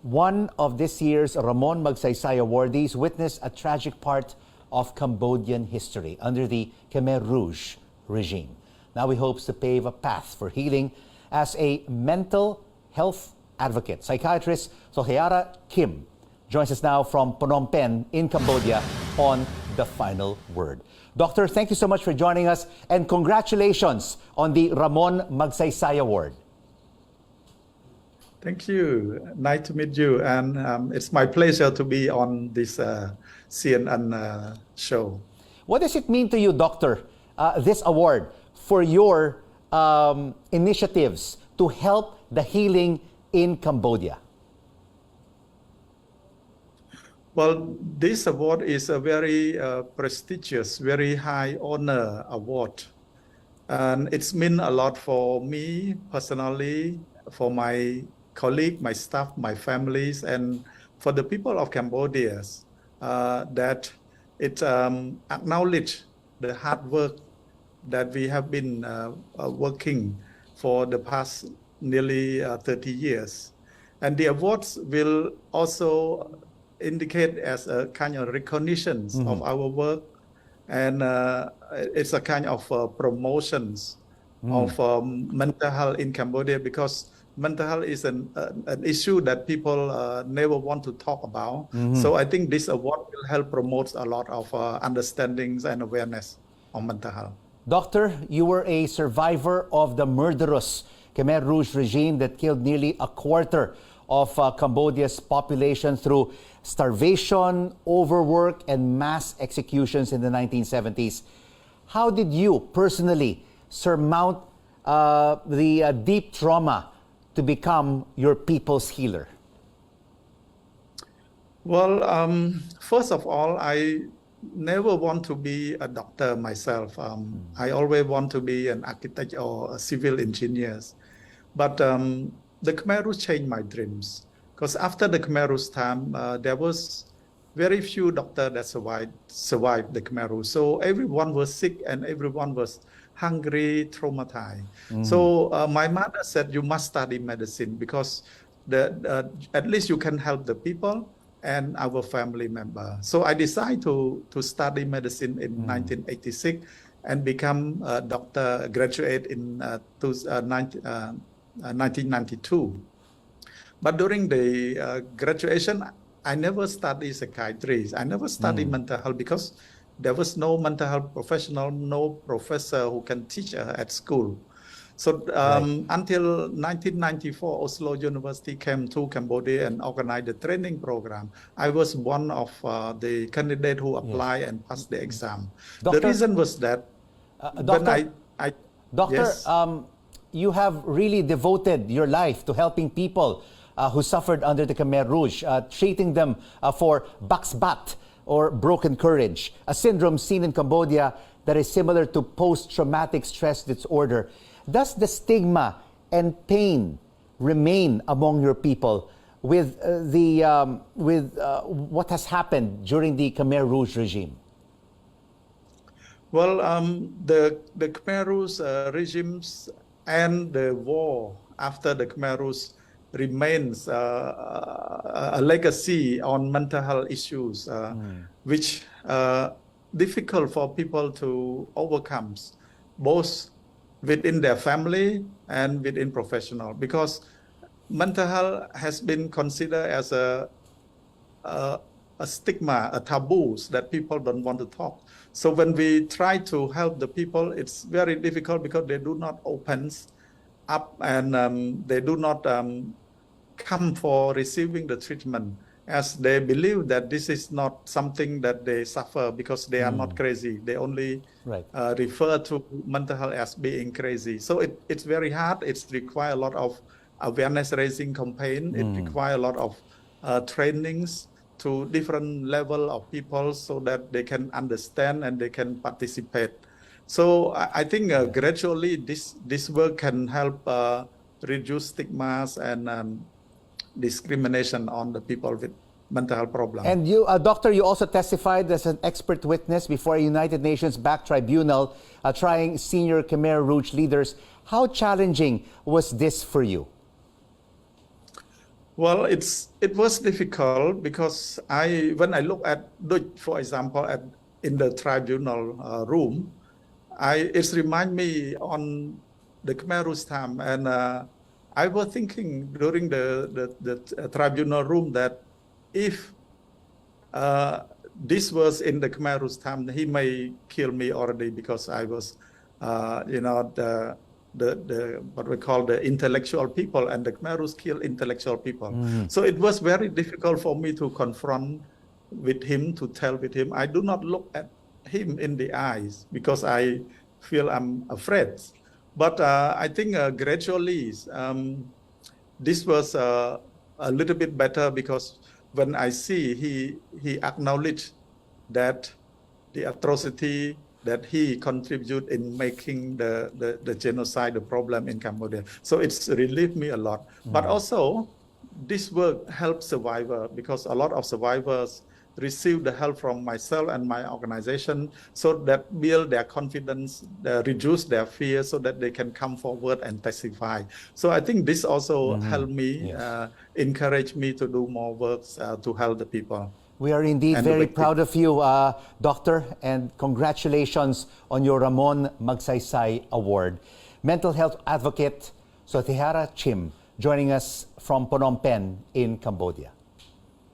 One of this year's Ramon Magsaysay awardees witnessed a tragic part of Cambodian history under the Khmer Rouge regime. Now he hopes to pave a path for healing as a mental health advocate. Psychiatrist Sotheara Chhim joins us now from Phnom Penh in Cambodia on The Final Word. Doctor, thank you so much for joining us and congratulations on the Ramon Magsaysay Award. Thank you. Nice to meet you. And it's my pleasure to be on this CNN show. What does it mean to you, Doctor, this award for your initiatives to help the healing in Cambodia? Well, this award is a very prestigious, very high honor award. And it's meant a lot for me personally, for my colleagues, my staff, my families, and for the people of Cambodia, that it acknowledge the hard work that we have been working for the past nearly 30 years. And the awards will also indicate as a kind of recognition of our work, and it's a kind of promotions of mental health in Cambodia, because mental health is an issue that people never want to talk about. So I think this award will help promote a lot of understandings and awareness on mental health. Doctor, you were a survivor of the murderous Khmer Rouge regime that killed nearly a quarter of Cambodia's population through starvation, overwork, and mass executions in the 1970s. How did you personally surmount the deep trauma to become your people's healer? Well, first of all, I never want to be a doctor myself. I always want to be an architect or a civil engineer. But the Khmer Rouge changed my dreams. Because after the Khmer Rouge time, there was very few doctors that survived the Khmer Rouge. So everyone was sick and everyone was hungry, traumatized. So my mother said, you must study medicine, because at least you can help the people and our family member. So I decided to study medicine in 1986 and become a doctor, graduate in 1992. But during the graduation, I never studied psychiatry. I never studied mental health, because there was no mental health professional, no professor who can teach at school. So until 1994, Oslo University came to Cambodia and organized a training program. I was one of the candidates who applied and passed the exam. Doctor, the reason was that Doctor, Doctor, yes. You have really devoted your life to helping people who suffered under the Khmer Rouge, treating them for baksbat, or broken courage, a syndrome seen in Cambodia that is similar to post-traumatic stress disorder. Does the stigma and pain remain among your people with what has happened during the Khmer Rouge regime? Well, the Khmer Rouge regimes and the war after the Khmer Rouge remains a legacy on mental health issues, which difficult for people to overcome, both within their family and within professional, because mental health has been considered as a stigma, a taboo that people don't want to talk. So when we try to help the people, it's very difficult, because they do not open up, and they do not come for receiving the treatment, as they believe that this is not something that they suffer, because they are not crazy. They only refer to mental health as being crazy. So it's very hard. It requires a lot of awareness raising campaign. It requires a lot of trainings to different level of people, so that they can understand and they can participate. So I think gradually this work can help reduce stigmas and discrimination on the people with mental health problems. And you, Doctor, you also testified as an expert witness before a United Nations-backed tribunal trying senior Khmer Rouge leaders. How challenging was this for you? Well, it was difficult because when I look at, for example, in the tribunal room, it's remind me on the Khmer Rouge time, and I was thinking during the tribunal room that if this was in the Khmer Rouge time, he may kill me already because I was, the what we call the intellectual people, and the Khmer Rouge kill intellectual people. So it was very difficult for me to confront with him, to tell with him. I do not look at him in the eyes because I feel I'm afraid. But I think gradually this was a little bit better because when I see he acknowledged that the atrocity that he contributed in making the genocide, the problem in Cambodia. So it's relieved me a lot. But also, this work helps survivors because a lot of survivors receive the help from myself and my organization, so that build their confidence, reduce their fear, so that they can come forward and testify. So I think this also helped me, encourage me to do more works to help the people. We are indeed very proud of you, Doctor, and congratulations on your Ramon Magsaysay Award. Mental health advocate Sotheara Chhim joining us from Phnom Penh in Cambodia.